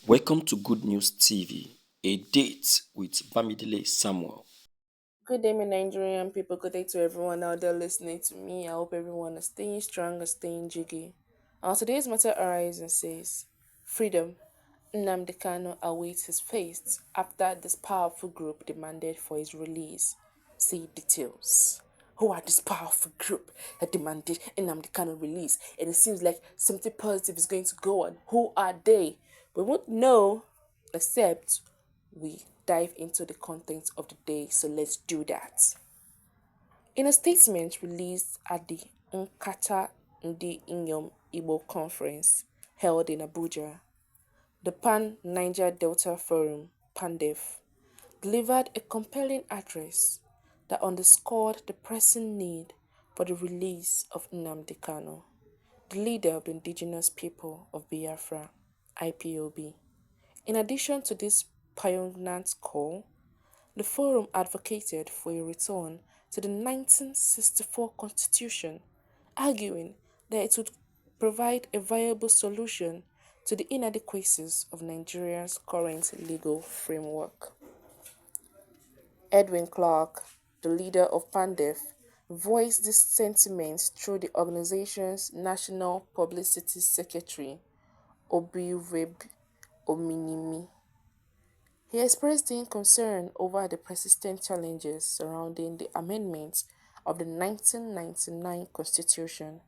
Welcome to Good News TV, a date with Bamidele Samuel. Good day, my Nigerian people. Good day to everyone out there listening to me. I hope everyone is staying strong and staying jiggy. Today's matter arises and says, Freedom. Nnamdi Kanu awaits his fate after this powerful group demanded for his release. See details. Who are this powerful group that demanded Nnamdi Kanu release? And it seems like something positive is going to go on. Who are they? We won't know except we dive into the content of the day, so let's do that. In a statement released at the Nkata Ndi Inyom Igbo conference held in Abuja, the Pan Niger Delta Forum, PANDEF, delivered a compelling address that underscored the pressing need for the release of Nnamdi Kanu, the leader of the indigenous people of Biafra, IPOB. In addition to this poignant call, the forum advocated for a return to the 1964 constitution, arguing that it would provide a viable solution to the inadequacies of Nigeria's current legal framework. Edwin Clark, the leader of PANDEF, voiced this sentiment through the organization's National Publicity Secretary, Obiweb Ominimi. He expressed deep concern over the persistent challenges surrounding the amendment of the 1999 Constitution,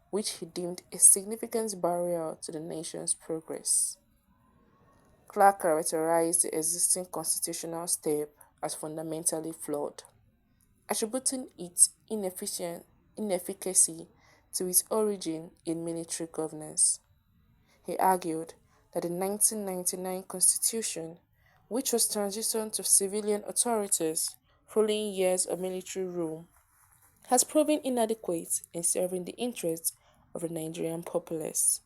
which he deemed a significant barrier to the nation's progress. Clark characterized the existing constitutional step as fundamentally flawed, attributing its inefficacy to its origin in military governance. He argued that the 1999 Constitution, which was transitioned to civilian authorities following years of military rule, has proven inadequate in serving the interests of the Nigerian populace.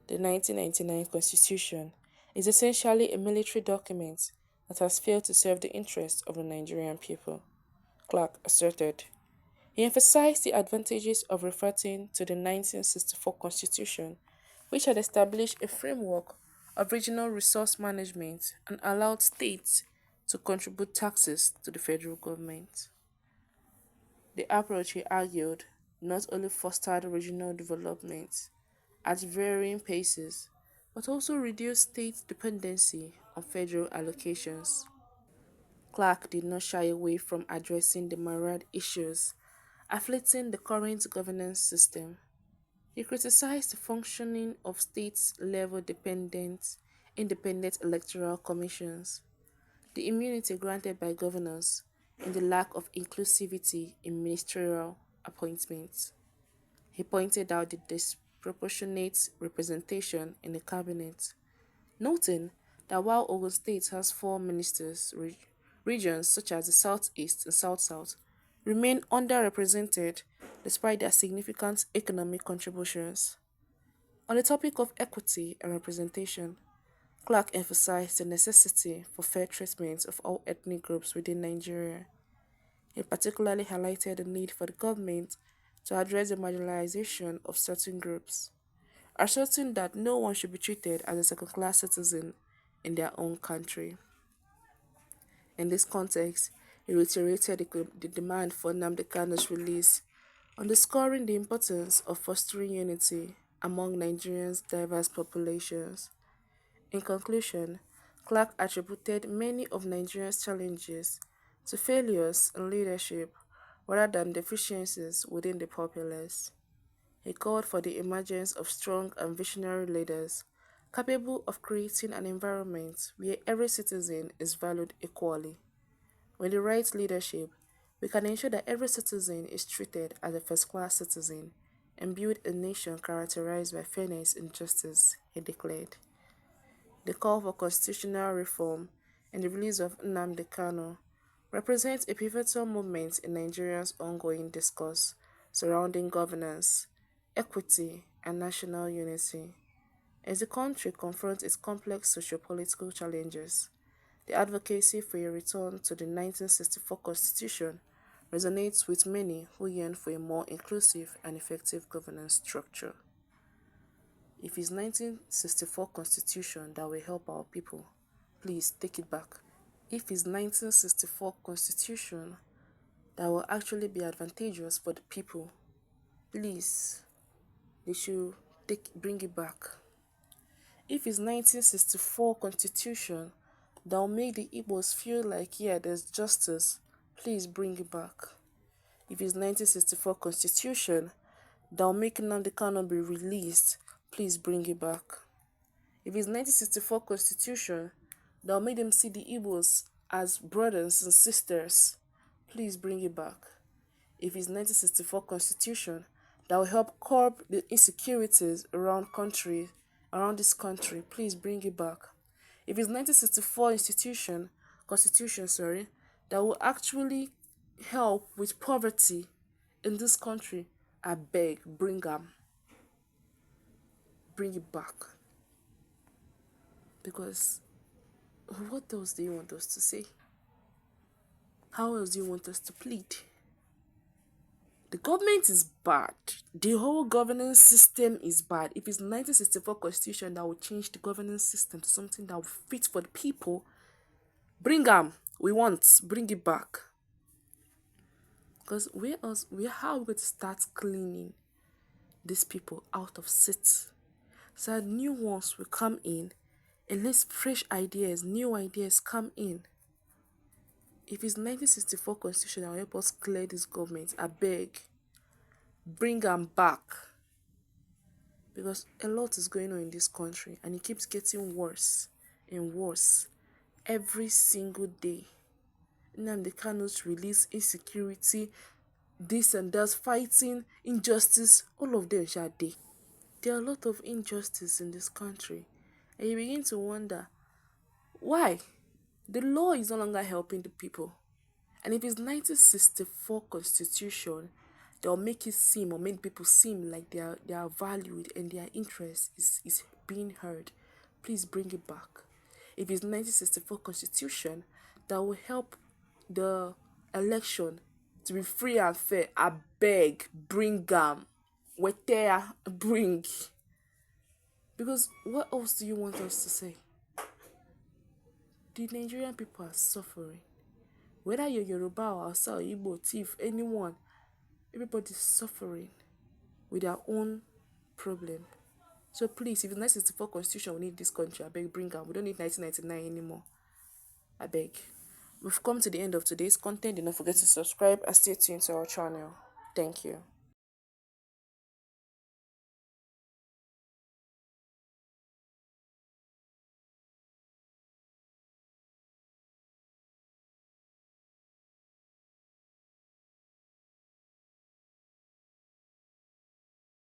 The 1999 Constitution is essentially a military document that has failed to serve the interests of the Nigerian people, Clark asserted. He emphasized the advantages of reverting to the 1964 Constitution, which had established a framework of regional resource management and allowed states to contribute taxes to the federal government. The approach, he argued, not only fostered regional development at varying paces, but also reduced state dependency on federal allocations. Clark did not shy away from addressing the myriad issues afflicting the current governance system. He criticized the functioning of state-level independent electoral commissions, the immunity granted by governors, and the lack of inclusivity in ministerial appointments. He pointed out the disproportionate representation in the cabinet, noting that while Ogun State has four ministers, regions such as the Southeast and South-South remain underrepresented despite their significant economic contributions. On the topic of equity and representation, Clark emphasized the necessity for fair treatment of all ethnic groups within Nigeria. He particularly highlighted the need for the government to address the marginalization of certain groups, asserting that no one should be treated as a second-class citizen in their own country. In this context, he reiterated the demand for Nnamdi Kanu's release, underscoring the importance of fostering unity among Nigeria's diverse populations. In conclusion, Clark attributed many of Nigeria's challenges to failures in leadership rather than deficiencies within the populace. He called for the emergence of strong and visionary leaders capable of creating an environment where every citizen is valued equally. With the right leadership, we can ensure that every citizen is treated as a first-class citizen and build a nation characterized by fairness and justice, he declared. The call for constitutional reform and the release of Nnamdi Kanu represents a pivotal moment in Nigeria's ongoing discourse surrounding governance, equity, and national unity. As the country confronts its complex socio-political challenges, the advocacy for a return to the 1964 Constitution resonates with many who yearn for a more inclusive and effective governance structure. If it's 1964 constitution that will help our people, please take it back. If it's 1964 constitution that will actually be advantageous for the people, please, they should bring it back. If it's 1964 constitution that will make the Igbos feel like, yeah, there's justice, please bring it back. If it's 1964 constitution that will make Nnamdi Kanu be released, please bring it back. If it's 1964 constitution that will make them see the Igbos as brothers and sisters, please bring it back. If it's 1964 constitution that will help curb the insecurities around this country, please bring it back. If it's 1964 constitution, that will actually help with poverty in this country, I beg, bring it back. Because what else do you want us to say? How else do you want us to plead? The government is bad. The whole governance system is bad. If it's 1964 constitution that will change the governance system to something that will fit for the people, bring it back. Because how are we going to start cleaning these people out of seats so that new ones will come in and let fresh ideas, new ideas come in? If it's 1964 constitution that will help us clear this government, I beg, bring them back. Because a lot is going on in this country and it keeps getting worse and worse every single day. Nnamdi Kanu's release, insecurity, this and that, fighting, injustice, all of them shall day. There are a lot of injustice in this country. And you begin to wonder, why? The law is no longer helping the people. And if it's 1964 constitution that will make people seem like they are valued and their interest is being heard, please bring it back. If it's 1964 constitution that will help the election to be free and fair, I beg, bring them. Bring. Because what else do you want us to say? The Nigerian people are suffering. Whether you're Yoruba or Hausa or Igbo, Tiv, anyone, everybody's suffering with their own problem. So please, if it's 1964 constitution, we need this country, I beg, bring them. We don't need 1999 anymore. I beg. We've come to the end of today's content. Do not forget to subscribe and stay tuned to our channel. Thank you.